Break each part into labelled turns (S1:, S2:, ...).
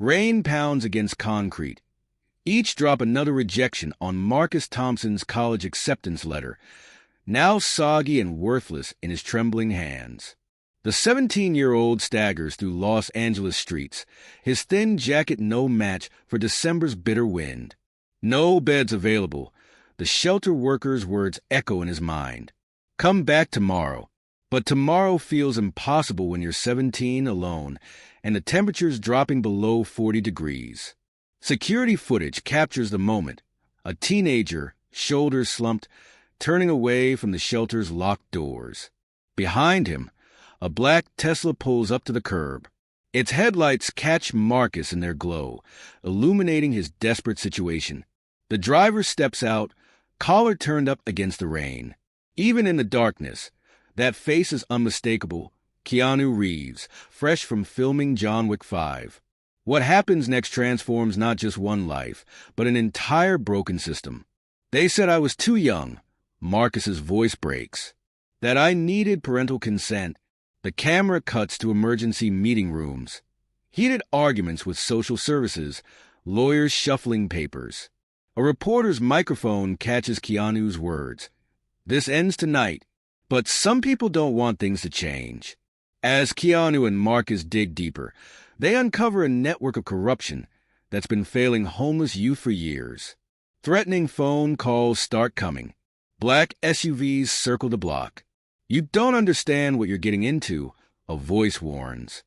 S1: Rain pounds against concrete. Each drop another rejection on Marcus Thompson's college acceptance letter, now soggy and worthless in his trembling hands. The 17-year-old staggers through Los Angeles streets, his thin jacket no match for December's bitter wind. No beds available. The shelter workers' words echo in his mind. Come back tomorrow. But tomorrow feels impossible when you're 17 alone and the temperature's dropping below 40 degrees. Security footage captures the moment. A teenager, shoulders slumped, turning away from the shelter's locked doors. Behind him, a black Tesla pulls up to the curb. Its headlights catch Marcus in their glow, illuminating his desperate situation. The driver steps out, collar turned up against the rain. Even in the darkness, that face is unmistakable. Keanu Reeves, fresh from filming John Wick 5. What happens next transforms not just one life, but an entire broken system. They said I was too young. Marcus's voice breaks. That I needed parental consent. The camera cuts to emergency meeting rooms. Heated arguments with social services, lawyers shuffling papers. A reporter's microphone catches Keanu's words. This ends tonight, but some people don't want things to change. As Keanu and Marcus dig deeper, they uncover a network of corruption that's been failing homeless youth for years. Threatening phone calls start coming. Black SUVs circle the block. You don't understand what you're getting into, a voice warns.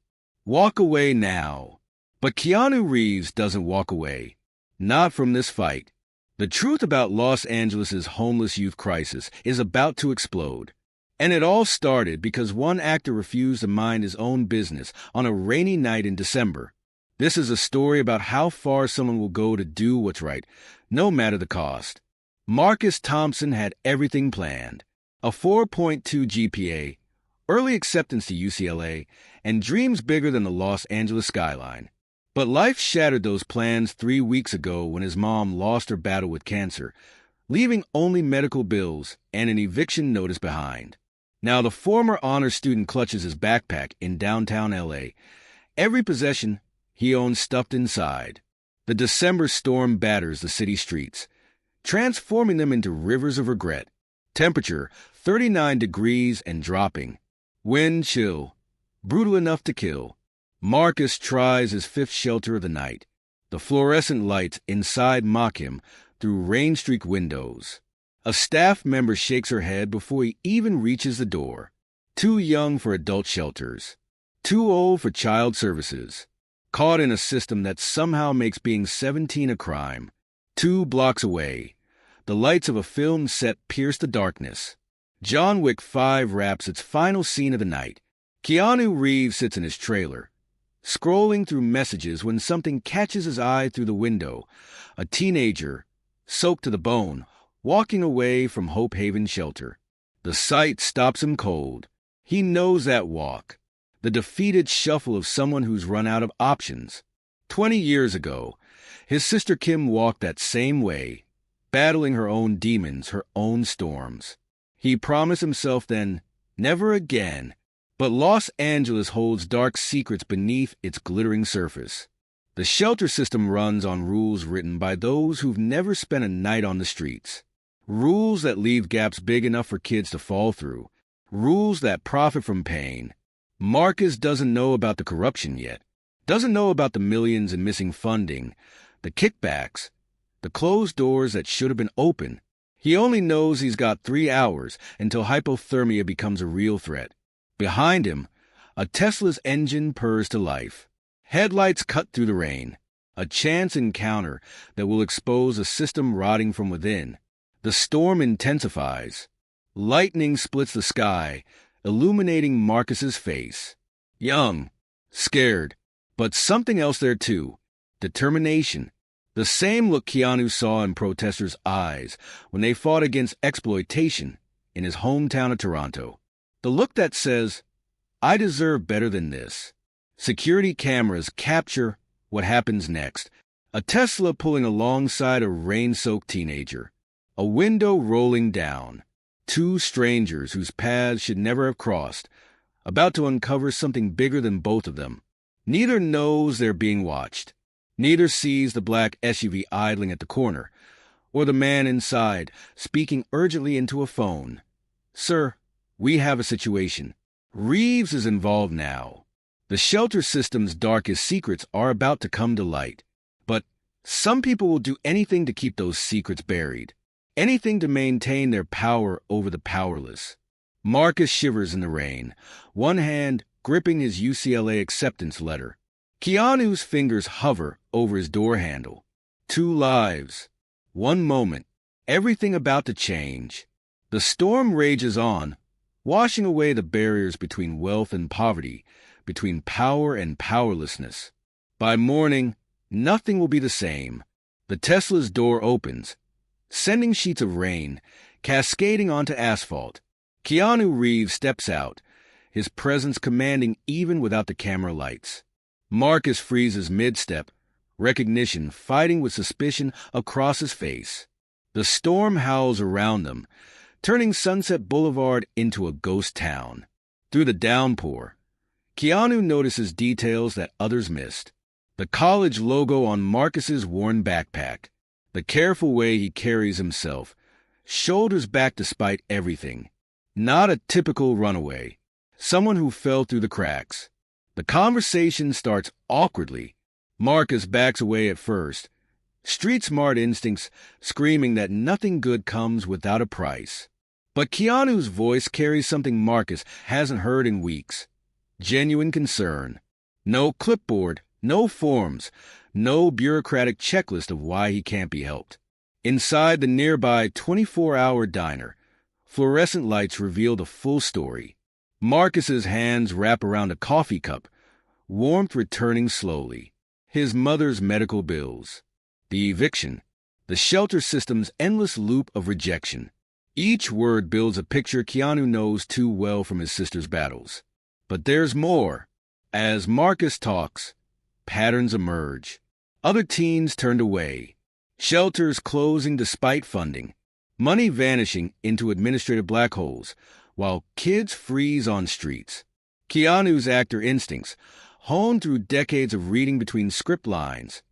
S1: Walk away now. But Keanu Reeves doesn't walk away. Not from this fight. The truth about Los Angeles' homeless youth crisis is about to explode. And it all started because one actor refused to mind his own business on a rainy night in December. This is a story about how far someone will go to do what's right, no matter the cost. Marcus Thompson had everything planned. A 4.2 GPA, early acceptance to UCLA, and dreams bigger than the Los Angeles skyline. But life shattered those plans 3 weeks ago when his mom lost her battle with cancer, leaving only medical bills and an eviction notice behind. Now the former honor student clutches his backpack in downtown LA. Every possession he owns stuffed inside. The December storm batters the city streets, transforming them into rivers of regret. Temperature 39 degrees and dropping. Wind chill, brutal enough to kill. Marcus tries his fifth shelter of the night. The fluorescent lights inside mock him through rain-streaked windows. A staff member shakes her head before he even reaches the door. Too young for adult shelters. Too old for child services. Caught in a system that somehow makes being 17 a crime. 2 blocks away. The lights of a film set pierce the darkness. John Wick 5 wraps its final scene of the night. Keanu Reeves sits in his trailer, scrolling through messages when something catches his eye through the window. A teenager, soaked to the bone, walking away from Hope Haven shelter. The sight stops him cold. He knows that walk. The defeated shuffle of someone who's run out of options. 20 years ago, his sister Kim walked that same way, battling her own demons, her own storms. He promised himself then, never again. But Los Angeles holds dark secrets beneath its glittering surface. The shelter system runs on rules written by those who've never spent a night on the streets. Rules that leave gaps big enough for kids to fall through. Rules that profit from pain. Marcus doesn't know about the corruption yet. Doesn't know about the millions in missing funding, the kickbacks, the closed doors that should have been open. He only knows he's got 3 hours until hypothermia becomes a real threat. Behind him, a Tesla's engine purrs to life. Headlights cut through the rain. A chance encounter that will expose a system rotting from within. The storm intensifies. Lightning splits the sky, illuminating Marcus's face. Young, scared, but something else there too. Determination. The same look Keanu saw in protesters' eyes when they fought against exploitation in his hometown of Toronto. The look that says, I deserve better than this. Security cameras capture what happens next. A Tesla pulling alongside a rain-soaked teenager. A window rolling down. 2 strangers whose paths should never have crossed, about to uncover something bigger than both of them. Neither knows they're being watched. Neither sees the black SUV idling at the corner, or the man inside speaking urgently into a phone. "Sir, we have a situation. Reeves is involved now. The shelter system's darkest secrets are about to come to light. But some people will do anything to keep those secrets buried. Anything to maintain their power over the powerless." Marcus shivers in the rain, one hand gripping his UCLA acceptance letter. Keanu's fingers hover over his door handle. 2 lives. 1 moment. Everything about to change. The storm rages on, washing away the barriers between wealth and poverty, between power and powerlessness. By morning, nothing will be the same. The Tesla's door opens, sending sheets of rain cascading onto asphalt. Keanu Reeves steps out, his presence commanding even without the camera lights. Marcus freezes mid-step, recognition fighting with suspicion across his face. The storm howls around them, turning Sunset Boulevard into a ghost town. Through the downpour, Keanu notices details that others missed. The college logo on Marcus's worn backpack, the careful way he carries himself, shoulders back despite everything. Not a typical runaway, someone who fell through the cracks. The conversation starts awkwardly. Marcus backs away at first, street-smart instincts screaming that nothing good comes without a price. But Keanu's voice carries something Marcus hasn't heard in weeks. Genuine concern. No clipboard, no forms, no bureaucratic checklist of why he can't be helped. Inside the nearby 24-hour diner, fluorescent lights reveal the full story. Marcus's hands wrap around a coffee cup, warmth returning slowly. His mother's medical bills. The eviction. The shelter system's endless loop of rejection. Each word builds a picture Keanu knows too well from his sister's battles. But there's more. As Marcus talks, patterns emerge. Other teens turned away. Shelters closing despite funding. Money vanishing into administrative black holes, while kids freeze on streets. Keanu's actor instincts, honed through decades of reading between script lines,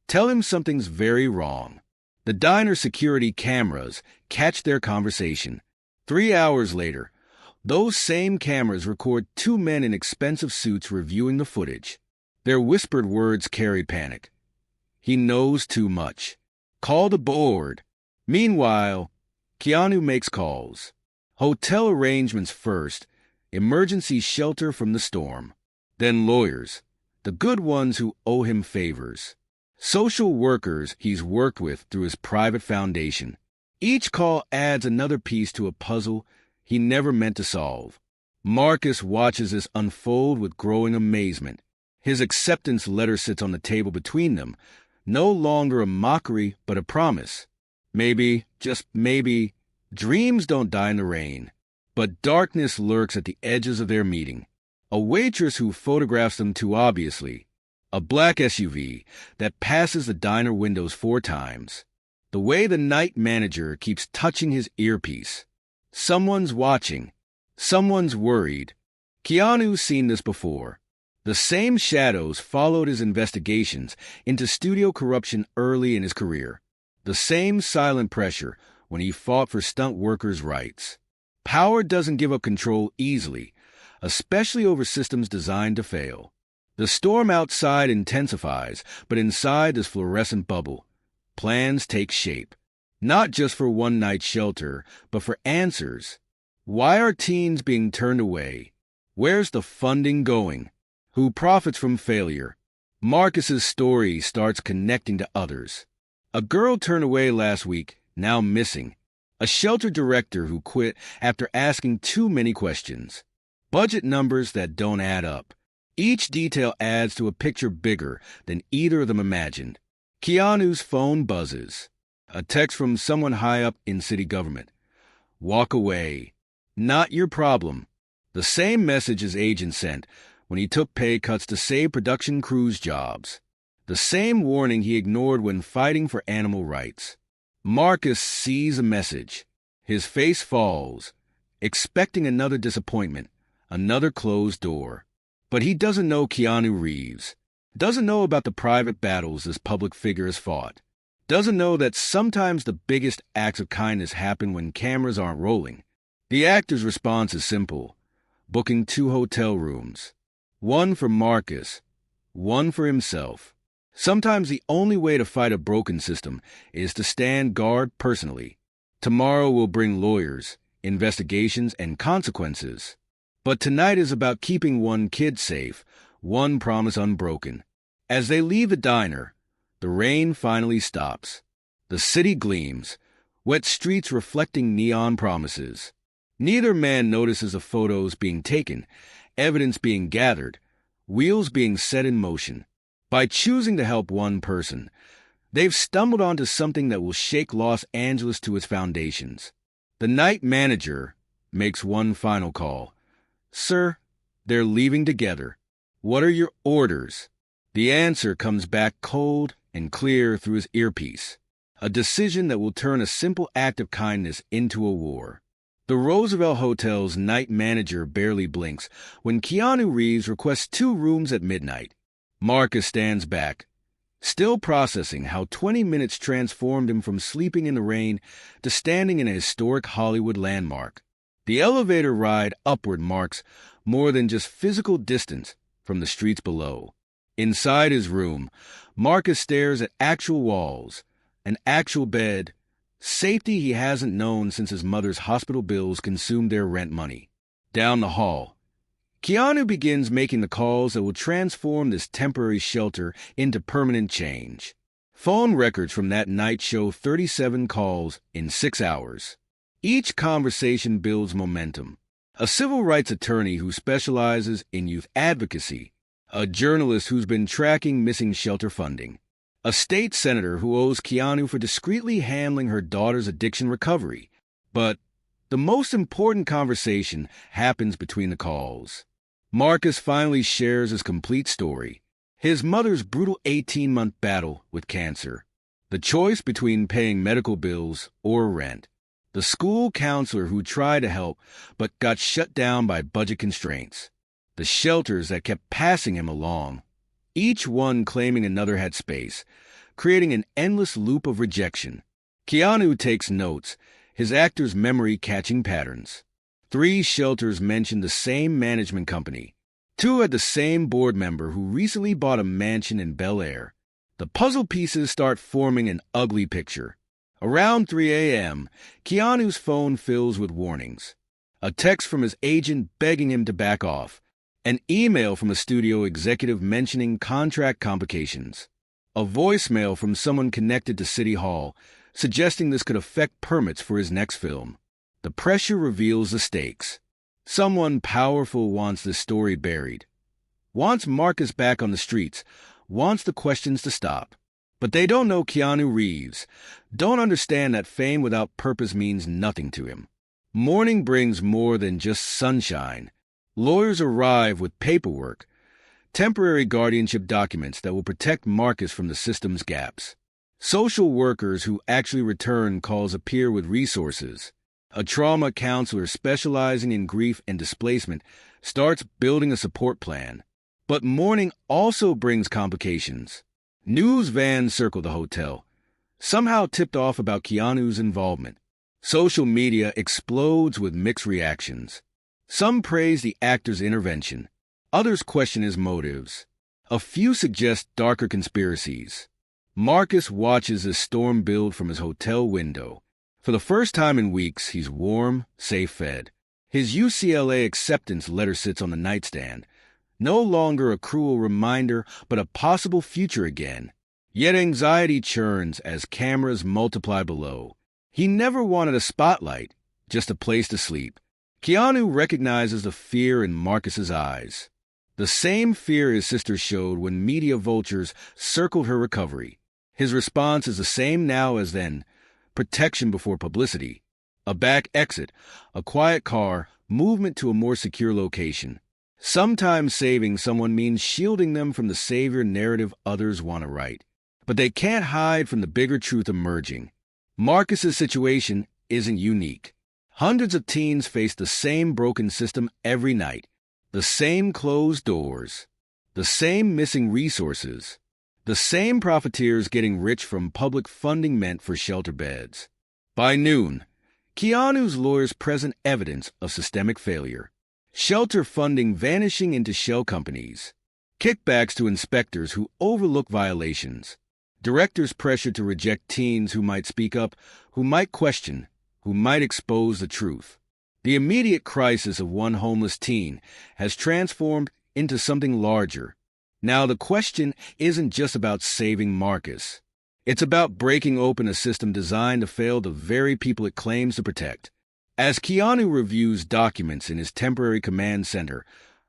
S1: tell him something's very wrong. The diner security cameras catch their conversation. 3 hours later, those same cameras record 2 men in expensive suits reviewing the footage. Their whispered words carry panic. "He knows too much. Call the board." Meanwhile, Keanu makes calls. Hotel arrangements first, emergency shelter from the storm. Then lawyers, the good ones who owe him favors. Social workers he's worked with through his private foundation. Each call adds another piece to a puzzle he never meant to solve. Marcus watches this unfold with growing amazement. His acceptance letter sits on the table between them, no longer a mockery but a promise. Maybe, just maybe, dreams don't die in the rain. But darkness lurks at the edges of their meeting. A waitress who photographs them too obviously. A black SUV that passes the diner windows 4 times. The way the night manager keeps touching his earpiece. Someone's watching. Someone's worried. Keanu's seen this before. The same shadows followed his investigations into studio corruption early in his career. The same silent pressure when he fought for stunt workers' rights. Power doesn't give up control easily, especially over systems designed to fail. The storm outside intensifies, but inside this fluorescent bubble, plans take shape. Not just for one-night shelter, but for answers. Why are teens being turned away? Where's the funding going? Who profits from failure? Marcus's story starts connecting to others. A girl turned away last week, now missing. A shelter director who quit after asking too many questions. Budget numbers that don't add up. Each detail adds to a picture bigger than either of them imagined. Keanu's phone buzzes. A text from someone high up in city government. Walk away. Not your problem. The same message his agent sent when he took pay cuts to save production crews' jobs. The same warning he ignored when fighting for animal rights. Marcus sees a message. His face falls, expecting another disappointment, another closed door. But he doesn't know Keanu Reeves. Doesn't know about the private battles this public figure has fought. Doesn't know that sometimes the biggest acts of kindness happen when cameras aren't rolling. The actor's response is simple: booking 2 hotel rooms. One for Marcus, one for himself. Sometimes the only way to fight a broken system is to stand guard personally. Tomorrow will bring lawyers, investigations, and consequences. But tonight is about keeping one kid safe, one promise unbroken. As they leave the diner, the rain finally stops. The city gleams, wet streets reflecting neon promises. Neither man notices the photos being taken, evidence being gathered, wheels being set in motion. By choosing to help one person, they've stumbled onto something that will shake Los Angeles to its foundations. The night manager makes one final call. "Sir, they're leaving together. What are your orders?" The answer comes back cold and clear through his earpiece. A decision that will turn a simple act of kindness into a war. The Roosevelt Hotel's night manager barely blinks when Keanu Reeves requests 2 rooms at midnight. Marcus stands back, still processing how 20 minutes transformed him from sleeping in the rain to standing in a historic Hollywood landmark. The elevator ride upward marks more than just physical distance from the streets below. Inside his room, Marcus stares at actual walls, an actual bed, safety he hasn't known since his mother's hospital bills consumed their rent money. Down the hall, Keanu begins making the calls that will transform this temporary shelter into permanent change. Phone records from that night show 37 calls in 6 hours. Each conversation builds momentum. A civil rights attorney who specializes in youth advocacy, a journalist who's been tracking missing shelter funding, a state senator who owes Keanu for discreetly handling her daughter's addiction recovery. But the most important conversation happens between the calls. Marcus finally shares his complete story. His mother's brutal 18-month battle with cancer. The choice between paying medical bills or rent. The school counselor who tried to help but got shut down by budget constraints. The shelters that kept passing him along, each one claiming another had space, creating an endless loop of rejection. Keanu takes notes, his actor's memory catching patterns. 3 shelters mention the same management company. 2 had the same board member who recently bought a mansion in Bel Air. The puzzle pieces start forming an ugly picture. Around 3 a.m., Keanu's phone fills with warnings. A text from his agent begging him to back off. An email from a studio executive mentioning contract complications. A voicemail from someone connected to City Hall, suggesting this could affect permits for his next film. The pressure reveals the stakes. Someone powerful wants this story buried. Wants Marcus back on the streets. Wants the questions to stop. But they don't know Keanu Reeves. Don't understand that fame without purpose means nothing to him. Morning brings more than just sunshine. Lawyers arrive with paperwork, temporary guardianship documents that will protect Marcus from the system's gaps. Social workers who actually return calls appear with resources. A trauma counselor specializing in grief and displacement starts building a support plan. But morning also brings complications. News vans circle the hotel, somehow tipped off about Keanu's involvement. Social media explodes with mixed reactions. Some praise the actor's intervention. Others question his motives. A few suggest darker conspiracies. Marcus watches the storm build from his hotel window. For the first time in weeks, he's warm, safe-fed. His UCLA acceptance letter sits on the nightstand. No longer a cruel reminder, but a possible future again. Yet anxiety churns as cameras multiply below. He never wanted a spotlight, just a place to sleep. Keanu recognizes the fear in Marcus's eyes. The same fear his sister showed when media vultures circled her recovery. His response is the same now as then. Protection before publicity. A back exit, a quiet car, movement to a more secure location. Sometimes saving someone means shielding them from the savior narrative others want to write. But they can't hide from the bigger truth emerging. Marcus's situation isn't unique. Hundreds of teens face the same broken system every night. The same closed doors. the same missing resources, the same profiteers getting rich from public funding meant for shelter beds. By noon, Keanu's lawyers present evidence of systemic failure. Shelter funding vanishing into shell companies. Kickbacks to inspectors who overlook violations. Directors pressured to reject teens who might speak up, who might question, who might expose the truth. The immediate crisis of one homeless teen has transformed into something larger. Now the question isn't just about saving Marcus. It's about breaking open a system designed to fail the very people it claims to protect. As Keanu reviews documents in his temporary command center,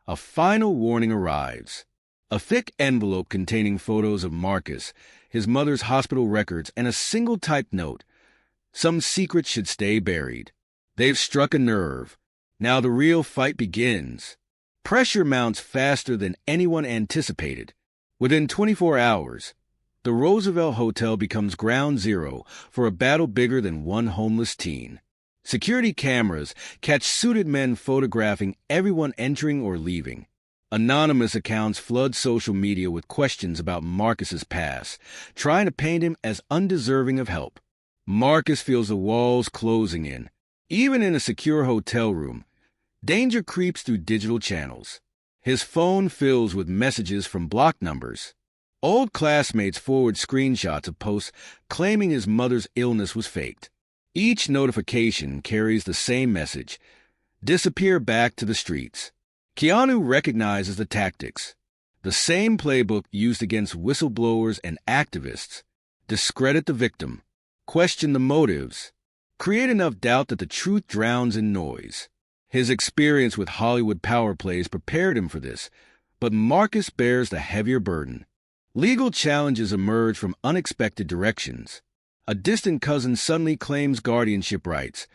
S1: a final warning arrives. A thick envelope containing photos of Marcus, his mother's hospital records, and a single typed note. Some secrets should stay buried. They've struck a nerve. Now the real fight begins. Pressure mounts faster than anyone anticipated. Within 24 hours, the Roosevelt Hotel becomes ground zero for a battle bigger than one homeless teen. Security cameras catch suited men photographing everyone entering or leaving. Anonymous accounts flood social media with questions about Marcus's past, trying to paint him as undeserving of help. Marcus feels the walls closing in. Even in a secure hotel room, danger creeps through digital channels. His phone fills with messages from block numbers. Old classmates forward screenshots of posts claiming his mother's illness was faked. Each notification carries the same message: disappear back to the streets. Keanu recognizes the tactics. The same playbook used against whistleblowers and activists. Discredit the victim. Question the motives. Create enough doubt that the truth drowns in noise. His experience with Hollywood power plays prepared him for this, but Marcus bears the heavier burden. Legal challenges emerge from unexpected directions. A distant cousin suddenly claims guardianship rights,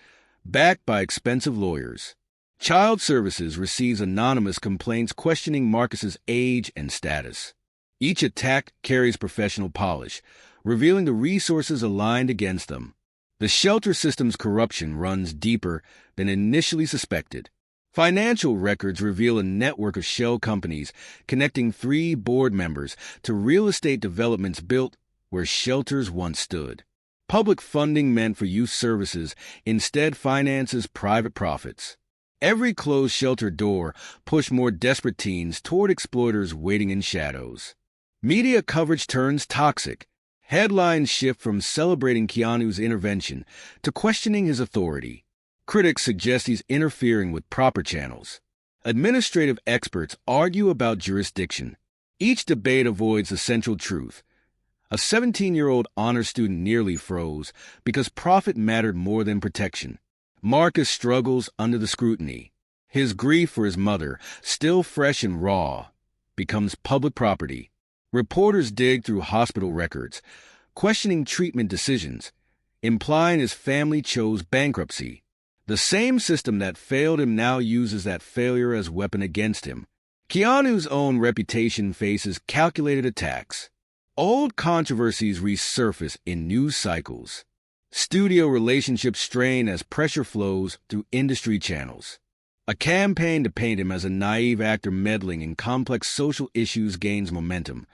S1: backed by expensive lawyers. Child Services receives anonymous complaints questioning Marcus's age and status. Each attack carries professional polish, revealing the resources aligned against them. The shelter system's corruption runs deeper than initially suspected. Financial records reveal a network of shell companies connecting 3 board members to real estate developments built where shelters once stood. Public funding meant for youth services instead finances private profits. Every closed shelter door pushed more desperate teens toward exploiters waiting in shadows. Media coverage turns toxic. Headlines shift from celebrating Keanu's intervention to questioning his authority. Critics suggest he's interfering with proper channels. Administrative experts argue about jurisdiction. Each debate avoids the central truth. A 17-year-old honor student nearly froze because profit mattered more than protection. Marcus struggles under the scrutiny. His grief for his mother, still fresh and raw, becomes public property. Reporters dig through hospital records, questioning treatment decisions, implying his family chose bankruptcy. The same system that failed him now uses that failure as a weapon against him. Keanu's own reputation faces calculated attacks. Old controversies resurface in news cycles. Studio relationships strain as pressure flows through industry channels. A campaign to paint him as a naive actor meddling in complex social issues gains momentum,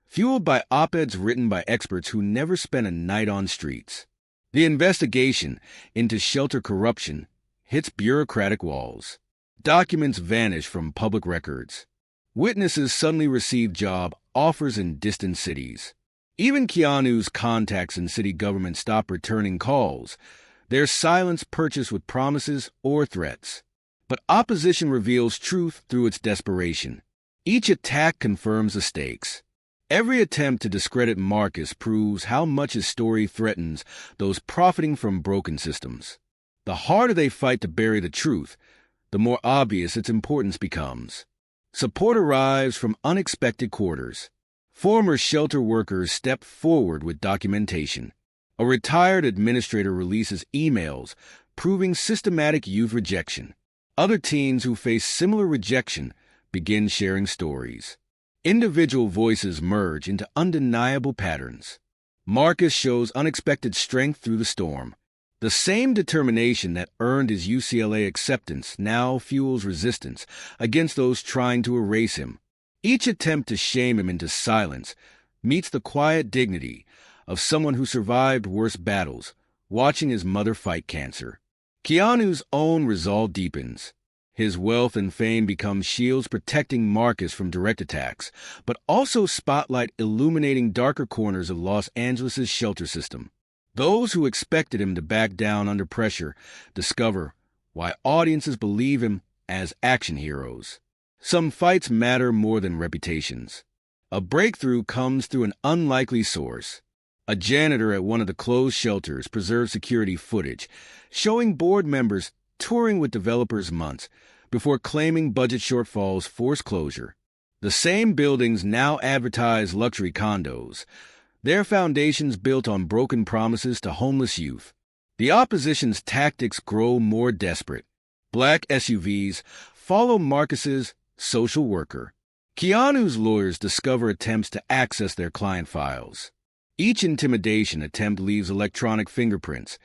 S1: fueled by op-eds written by experts who never spent a night on streets. The investigation into shelter corruption hits bureaucratic walls. Documents vanish from public records. Witnesses suddenly receive job offers in distant cities. Even Keanu's contacts in city government stop returning calls, their silence purchased with promises or threats. But opposition reveals truth through its desperation. Each attack confirms the stakes. Every attempt to discredit Marcus proves how much his story threatens those profiting from broken systems. The harder they fight to bury the truth, the more obvious its importance becomes. Support arrives from unexpected quarters. Former shelter workers step forward with documentation. A retired administrator releases emails proving systematic youth rejection. Other teens who face similar rejection begin sharing stories. Individual voices merge into undeniable patterns. Marcus shows unexpected strength through the storm. The same determination that earned his UCLA acceptance now fuels resistance against those trying to erase him. Each attempt to shame him into silence meets the quiet dignity of someone who survived worse battles, watching his mother fight cancer. Keanu's own resolve deepens. His wealth and fame become shields protecting Marcus from direct attacks, but also spotlight illuminating darker corners of Los Angeles' shelter system. Those who expected him to back down under pressure discover why audiences believe him as action heroes. Some fights matter more than reputations. A breakthrough comes through an unlikely source. A janitor at one of the closed shelters preserves security footage, showing board members touring with developers months before claiming budget shortfalls force closure. The same buildings now advertise luxury condos, their foundations built on broken promises to homeless youth. The opposition's tactics grow more desperate. Black SUVs follow Marcus's social worker. Keanu's lawyers discover attempts to access their client files. Each intimidation attempt leaves electronic fingerprints,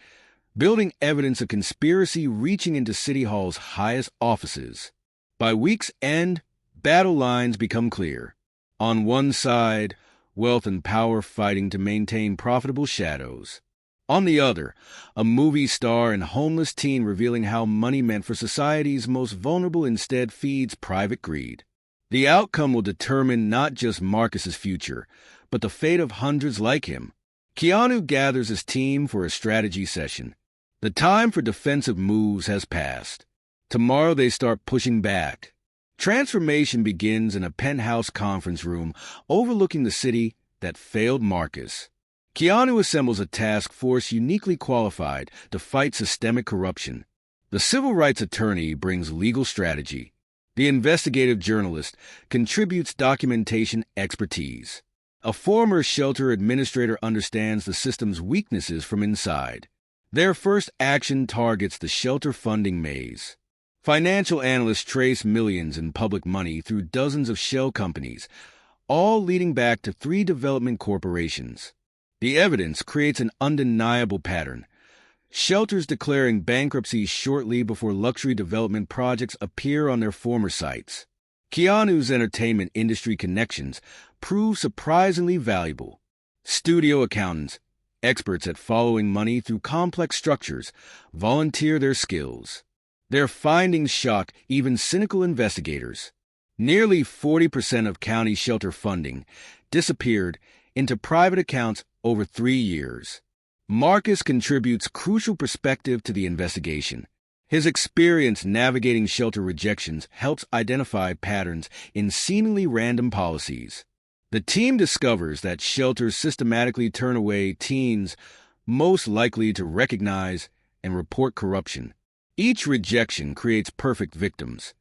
S1: building evidence of conspiracy reaching into City Hall's highest offices. By week's end, battle lines become clear. On one side, wealth and power fighting to maintain profitable shadows. On the other, a movie star and homeless teen revealing how money meant for society's most vulnerable instead feeds private greed. The outcome will determine not just Marcus's future, but the fate of hundreds like him. Keanu gathers his team for a strategy session. The time for defensive moves has passed. Tomorrow they start pushing back. Transformation begins in a penthouse conference room overlooking the city that failed Marcus. Keanu assembles a task force uniquely qualified to fight systemic corruption. The civil rights attorney brings legal strategy. The investigative journalist contributes documentation expertise. A former shelter administrator understands the system's weaknesses from inside. Their first action targets the shelter funding maze. Financial analysts trace millions in public money through dozens of shell companies, all leading back to 3 development corporations. The evidence creates an undeniable pattern. Shelters declaring bankruptcy shortly before luxury development projects appear on their former sites. Keanu's entertainment industry connections prove surprisingly valuable. Studio accountants, experts at following money through complex structures, volunteer their skills. Their findings shock even cynical investigators. Nearly 40% of county shelter funding disappeared into private accounts over 3 years. Marcus contributes crucial perspective to the investigation. His experience navigating shelter rejections helps identify patterns in seemingly random policies. The team discovers that shelters systematically turn away teens most likely to recognize and report corruption. Each rejection creates perfect victims.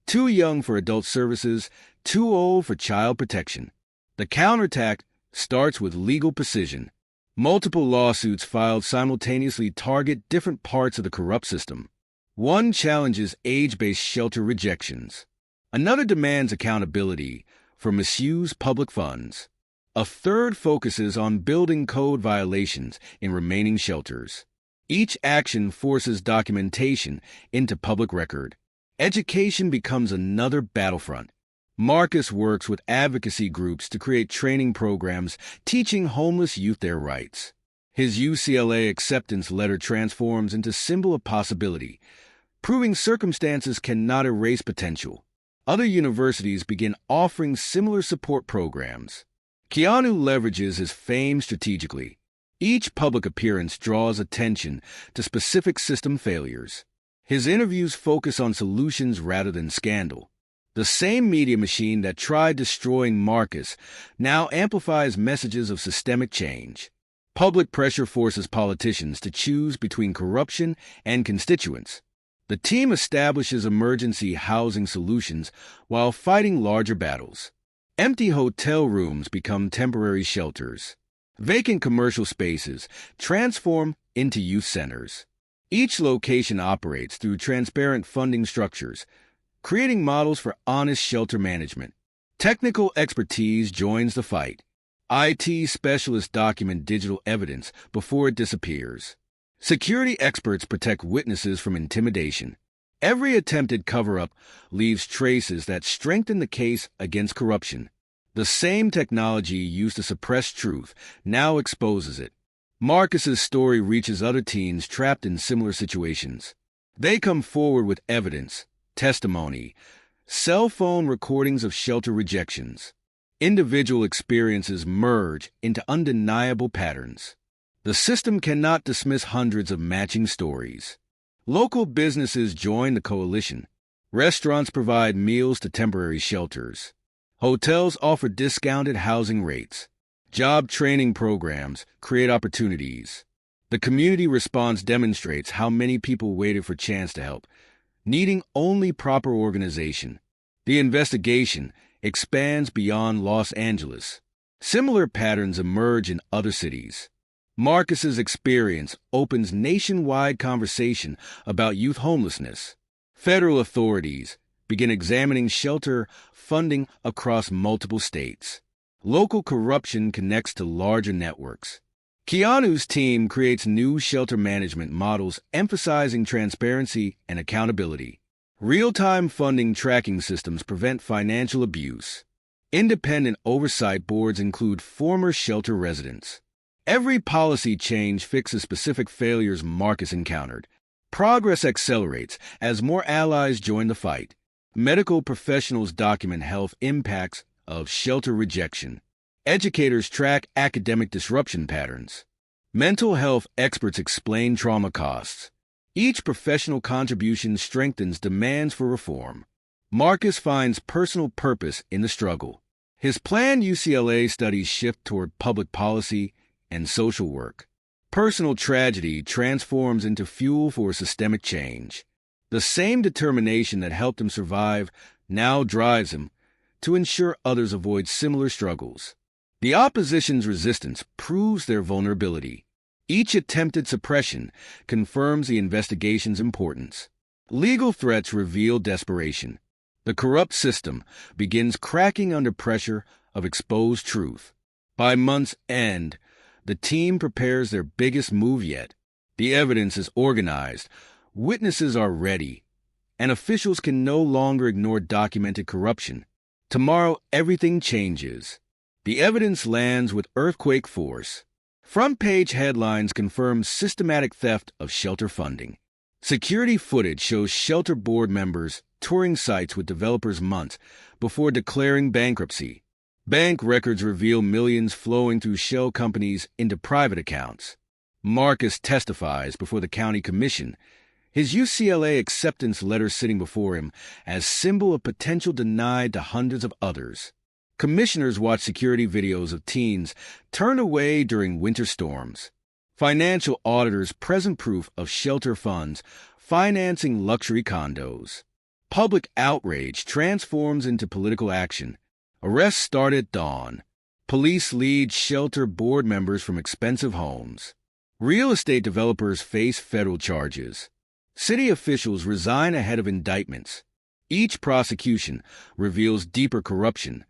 S1: Too young for adult services, too old for child protection. The counterattack starts with legal precision. Multiple lawsuits filed simultaneously target different parts of the corrupt system. One challenges age-based shelter rejections. Another demands accountability for misused public funds. A third focuses on building code violations in remaining shelters. Each action forces documentation into public record. Education becomes another battlefront. Marcus works with advocacy groups to create training programs teaching homeless youth their rights. His UCLA acceptance letter transforms into symbol of possibility, proving circumstances cannot erase potential. Other universities begin offering similar support programs. Keanu leverages his fame strategically. Each public appearance draws attention to specific system failures. His interviews focus on solutions rather than scandal. The same media machine that tried destroying Marcus now amplifies messages of systemic change. Public pressure forces politicians to choose between corruption and constituents. The team establishes emergency housing solutions while fighting larger battles. Empty hotel rooms become temporary shelters. Vacant commercial spaces transform into youth centers. Each location operates through transparent funding structures, creating models for honest shelter management. Technical expertise joins the fight. IT specialists document digital evidence before it disappears. Security experts protect witnesses from intimidation. Every attempted cover-up leaves traces that strengthen the case against corruption. The same technology used to suppress truth now exposes it. Marcus's story reaches other teens trapped in similar situations. They come forward with evidence, testimony, cell phone recordings of shelter rejections. Individual experiences merge into undeniable patterns. The system cannot dismiss hundreds of matching stories. Local businesses join the coalition. Restaurants provide meals to temporary shelters. Hotels offer discounted housing rates. Job training programs create opportunities. The community response demonstrates how many people waited for a chance to help, needing only proper organization. The investigation expands beyond Los Angeles. Similar patterns emerge in other cities. Marcus's experience opens nationwide conversation about youth homelessness. Federal authorities begin examining shelter funding across multiple states. Local corruption connects to larger networks. Keanu's team creates new shelter management models emphasizing transparency and accountability. Real-time funding tracking systems prevent financial abuse. Independent oversight boards include former shelter residents. Every policy change fixes specific failures Marcus encountered. Progress accelerates as more allies join the fight. Medical professionals document health impacts of shelter rejection. Educators track academic disruption patterns. Mental health experts explain trauma costs. Each professional contribution strengthens demands for reform. Marcus finds personal purpose in the struggle. His planned UCLA studies shift toward public policy and social work. Personal tragedy transforms into fuel for systemic change. The same determination that helped him survive now drives him to ensure others avoid similar struggles. The opposition's resistance proves their vulnerability. Each attempted suppression confirms the investigation's importance. Legal threats reveal desperation. The corrupt system begins cracking under pressure of exposed truth. By month's end, the team prepares their biggest move yet. The evidence is organized, witnesses are ready, and officials can no longer ignore documented corruption. Tomorrow, everything changes. The evidence lands with earthquake force. Front-page headlines confirm systematic theft of shelter funding. Security footage shows shelter board members touring sites with developers months before declaring bankruptcy. Bank records reveal millions flowing through shell companies into private accounts. Marcus testifies before the county commission, his UCLA acceptance letter sitting before him as symbol of potential denied to hundreds of others. Commissioners watch security videos of teens turned away during winter storms. Financial auditors present proof of shelter funds financing luxury condos. Public outrage transforms into political action. Arrests start at dawn. Police lead shelter board members from expensive homes. Real estate developers face federal charges. City officials resign ahead of indictments. Each prosecution reveals deeper corruption,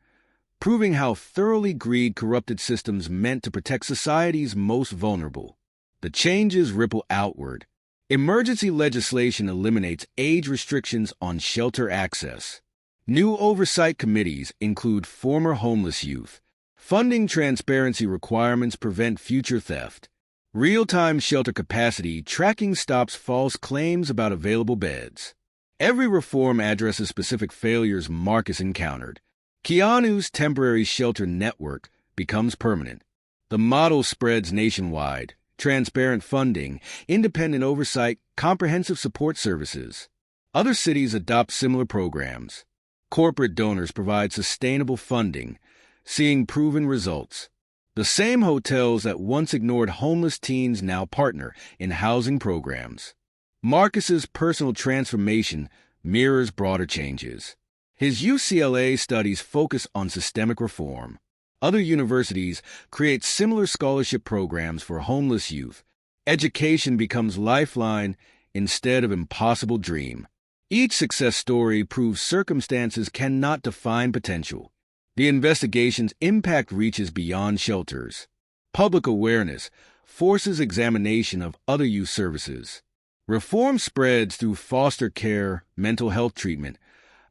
S1: proving how thoroughly greed corrupted systems meant to protect society's most vulnerable. The changes ripple outward. Emergency legislation eliminates age restrictions on shelter access. New oversight committees include former homeless youth. Funding transparency requirements prevent future theft. Real-time shelter capacity tracking stops false claims about available beds. Every reform addresses specific failures Marcus encountered. Keanu's temporary shelter network becomes permanent. The model spreads nationwide. Transparent funding, independent oversight, comprehensive support services. Other cities adopt similar programs. Corporate donors provide sustainable funding, seeing proven results. The same hotels that once ignored homeless teens now partner in housing programs. Marcus's personal transformation mirrors broader changes. His UCLA studies focus on systemic reform. Other universities create similar scholarship programs for homeless youth. Education becomes lifeline instead of impossible dream. Each success story proves circumstances cannot define potential. The investigation's impact reaches beyond shelters. Public awareness forces examination of other youth services. Reform spreads through foster care, mental health treatment,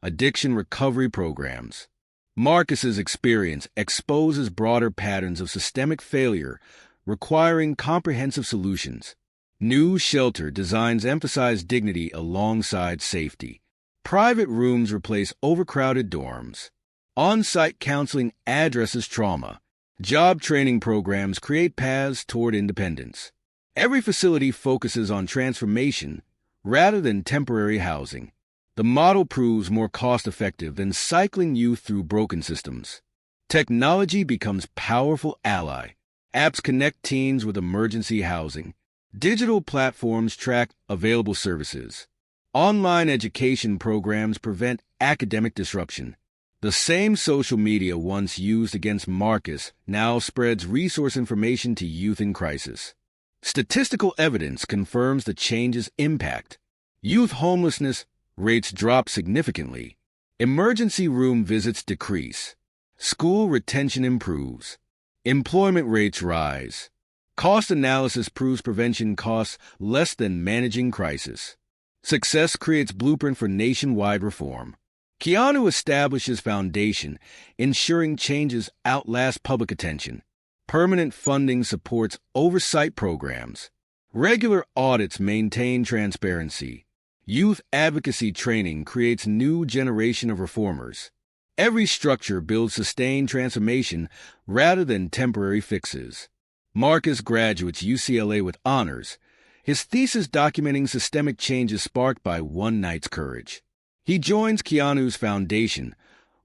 S1: addiction recovery programs. Marcus's experience exposes broader patterns of systemic failure requiring comprehensive solutions. New shelter designs emphasize dignity alongside safety. Private rooms replace overcrowded dorms. On-site counseling addresses trauma. Job training programs create paths toward independence. Every facility focuses on transformation rather than temporary housing. The model proves more cost-effective than cycling youth through broken systems. Technology becomes powerful ally. Apps connect teens with emergency housing. Digital platforms track available services. Online education programs prevent academic disruption. The same social media once used against Marcus now spreads resource information to youth in crisis. Statistical evidence confirms the change's impact. Youth homelessness rates drop significantly. Emergency room visits decrease. School retention improves. Employment rates rise. Cost analysis proves prevention costs less than managing crisis. Success creates blueprint for nationwide reform. Keanu establishes foundation, ensuring changes outlast public attention. Permanent funding supports oversight programs. Regular audits maintain transparency. Youth advocacy training creates new generation of reformers. Every structure builds sustained transformation rather than temporary fixes. Marcus graduates UCLA with honors, his thesis documenting systemic changes sparked by one night's courage. He joins Keanu's foundation,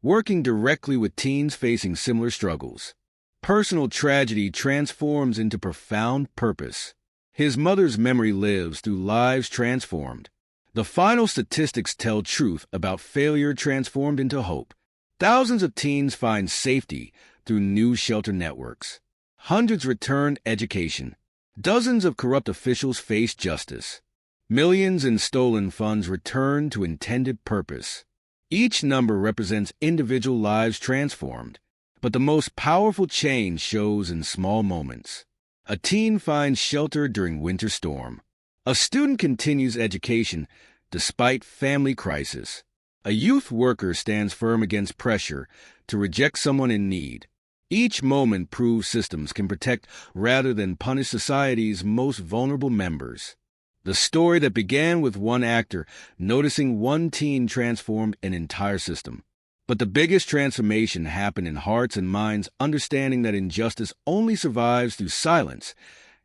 S1: working directly with teens facing similar struggles. Personal tragedy transforms into profound purpose. His mother's memory lives through lives transformed. The final statistics tell truth about failure transformed into hope. Thousands of teens find safety through new shelter networks. Hundreds returned education. Dozens of corrupt officials face justice. Millions in stolen funds return to intended purpose. Each number represents individual lives transformed, but the most powerful change shows in small moments. A teen finds shelter during winter storm. A student continues education despite family crisis. A youth worker stands firm against pressure to reject someone in need. Each moment proves systems can protect rather than punish society's most vulnerable members. The story that began with one actor noticing one teen transformed an entire system. But the biggest transformation happened in hearts and minds, understanding that injustice only survives through silence,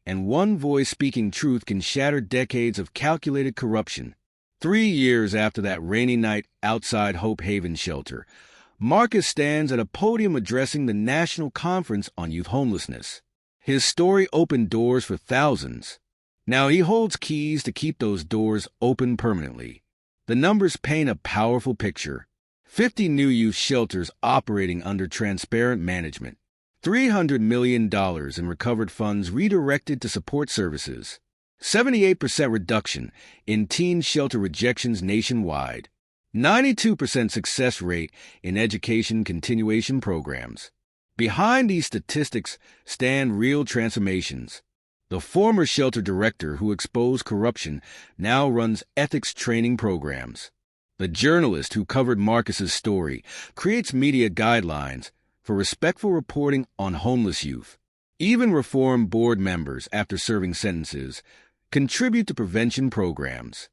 S1: and one voice speaking truth can shatter decades of calculated corruption. 3 years after that rainy night outside Hope Haven shelter, Marcus stands at a podium addressing the National Conference on Youth Homelessness. His story opened doors for thousands. Now he holds keys to keep those doors open permanently. The numbers paint a powerful picture. 50 new youth shelters operating under transparent management. $300 million in recovered funds redirected to support services. 78% reduction in teen shelter rejections nationwide. 92% success rate in education continuation programs. Behind these statistics stand real transformations. The former shelter director who exposed corruption now runs ethics training programs. The journalist who covered Marcus's story creates media guidelines for respectful reporting on homeless youth. Even reform board members, after serving sentences, contribute to prevention programs.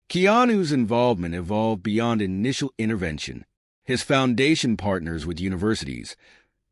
S1: Keanu's involvement evolved beyond initial intervention. His foundation partners with universities,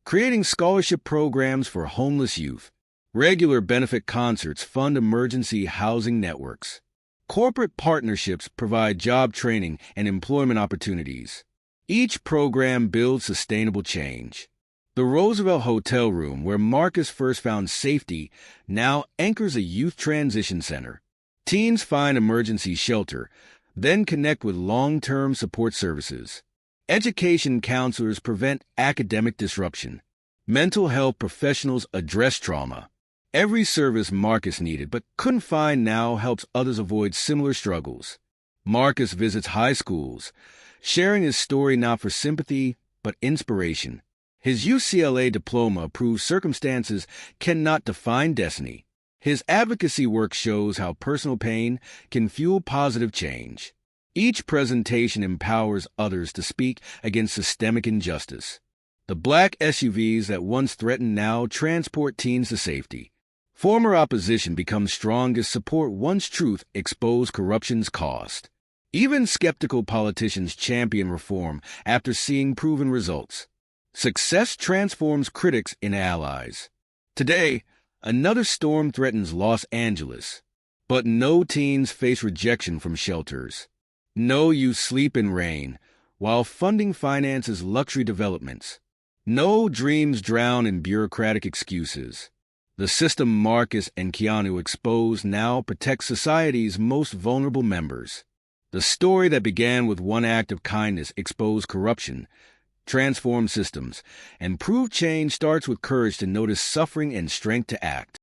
S1: creating scholarship programs for homeless youth. Regular benefit concerts fund emergency housing networks. Corporate partnerships provide job training and employment opportunities. Each program builds sustainable change. The Roosevelt Hotel Room, where Marcus first found safety, now anchors a youth transition center. Teens find emergency shelter, then connect with long-term support services. Education counselors prevent academic disruption. Mental health professionals address trauma. Every service Marcus needed but couldn't find now helps others avoid similar struggles. Marcus visits high schools, sharing his story not for sympathy but inspiration. His UCLA diploma proves circumstances cannot define destiny. His advocacy work shows how personal pain can fuel positive change. Each presentation empowers others to speak against systemic injustice. The black SUVs that once threatened now transport teens to safety. Former opposition becomes strong as support once truth expose corruption's cost. Even skeptical politicians champion reform after seeing proven results. Success transforms critics into allies. Today, another storm threatens Los Angeles, but no teens face rejection from shelters. No youth sleep in rain, while funding finances luxury developments. No dreams drown in bureaucratic excuses. The system Marcus and Keanu expose now protects society's most vulnerable members. The story that began with one act of kindness exposed corruption, transformed systems, and proved change starts with courage to notice suffering and strength to act.